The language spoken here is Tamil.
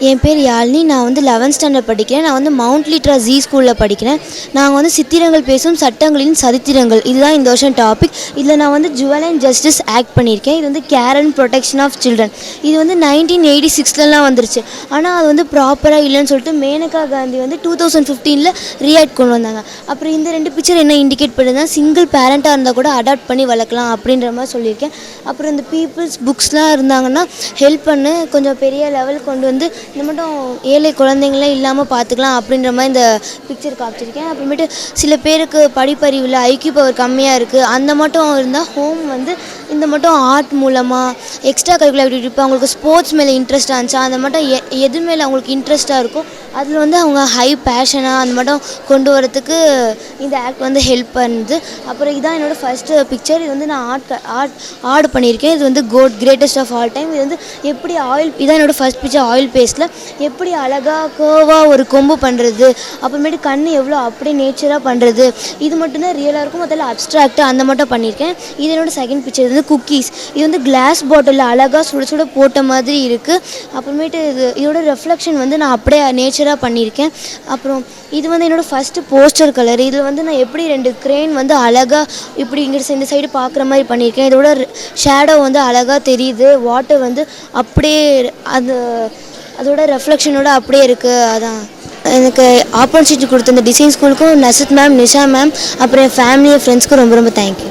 என் பேர் யாழினி. நான் வந்து 11th ஸ்டாண்டர்ட் படிக்கிறேன். நான் வந்து மவுண்ட் லிட்ரா ஜி ஸ்கூலில் படிக்கிறேன். நாங்கள் வந்து சித்திரங்கள் பேசும் சட்டங்களின் சரித்திரங்கள் இதுதான் இந்த வருஷம் டாபிக். இதில் நான் வந்து ஜுவல் அண்ட் ஜஸ்டிஸ் ஆக்ட் பண்ணியிருக்கேன். இது வந்து care and protection of children. இது வந்து 1986லலாம் வந்துருச்சு. ஆனால் அது வந்து ப்ராப்பராக இல்லைன்னு சொல்லிட்டு மேனகா காந்தி வந்து 2015 ரீஆக்ட் கொண்டு வந்தாங்க. அப்புறம் இந்த 2 பிக்சர் என்ன இண்டிகேட் பண்ணுதுன்னா, சிங்கிள் பேரண்ட்டாக இருந்தால் கூட அடாப்ட் பண்ணி வளர்க்கலாம் அப்படின்ற மாதிரி சொல்லியிருக்கேன். அப்புறம் இந்த பீப்புள்ஸ் புக்ஸ்லாம் இருந்தாங்கன்னா ஹெல்ப் பண்ணு, கொஞ்சம் பெரிய லெவல் கொண்டு வந்து இந்த மட்டும் ஏழை குழந்தைங்களே இல்லாமல் பார்த்துக்கலாம் அப்படின்ற மாதிரி இந்த பிக்சர் காமிச்சிருக்கேன். அப்புறமேட்டு சில பேருக்கு படிப்பறிவில் ஐக்யூ பவர் கம்மியாக இருக்குது, அந்த மட்டும் இருந்தால் ஹோம் வந்து இந்த மட்டும் ஆர்ட் மூலமாக எக்ஸ்ட்ரா கரிக்குலர் ஆக்டிவிட்டி இப்போ அவங்களுக்கு ஸ்போர்ட்ஸ் மேலே இன்ட்ரெஸ்ட்டாக இருந்துச்சா அந்த மட்டும் எது மேலே அவங்களுக்கு இன்ட்ரெஸ்ட்டாக இருக்கும் அதில் வந்து அவங்க ஹை பேஷனாக அந்த மட்டும் கொண்டு வரத்துக்கு இந்த ஆக்ட் வந்து ஹெல்ப் பண்ணுது. அப்புறம் இதான் என்னோடய ஃபஸ்ட்டு பிக்சர். இது வந்து நான் ஆர்ட் பண்ணியிருக்கேன். இது வந்து கிரேட்டஸ்ட் ஆஃப் ஆல் டைம். இது வந்து எப்படி இதான் என்னோடய ஃபஸ்ட் பிக்சர் ஆயில் பேஸ்ட்டில் எப்படி அழகாக கர்வாக ஒரு கொம்பு பண்ணுறது, அப்புறமேட்டு கண் எவ்வளோ அப்படியே நேச்சராக பண்ணுறது, இது மட்டும்தான் ரியலாக இருக்கும். அதில் அப்ஸ்ட்ராக்டாக அந்த மட்டும் பண்ணியிருக்கேன். இது என்னோடய செகண்ட் பிக்சர். இது வந்து குக்கீஸ். இது வந்து கிளாஸ் பாட்டிலில் அழகாக சுட சுட போட்ட மாதிரி இருக்குது. அப்புறமேட்டு இதோட ரெஃப்ளெக்ஷன் வந்து நான் அப்படியே நேச்சராக பண்ணியிருக்கேன். அப்புறம் இது வந்து என்னோடய ஃபஸ்ட்டு போஸ்டர் கலர். இதில் வந்து நான் எப்படி 2 கிரேன் வந்து அழகாக இப்படி இந்த சைடு பார்க்குற மாதிரி பண்ணியிருக்கேன். இதோட ஷேடோ வந்து அழகாக தெரியுது. வாட்டர் வந்து அப்படியே அதோட ரெஃப்ளெக்ஷனோட அப்படியே இருக்குது. அதான் எனக்கு ஆப்பர்ச்சுனிட்டி கொடுத்த இந்த டிசைன் ஸ்கூலுக்கும் நசித் மேம், நிஷா மேம், அப்புறம் என் ஃபேமிலி ஃப்ரெண்ட்ஸ்க்கும் ரொம்ப ரொம்ப தேங்க்யூ.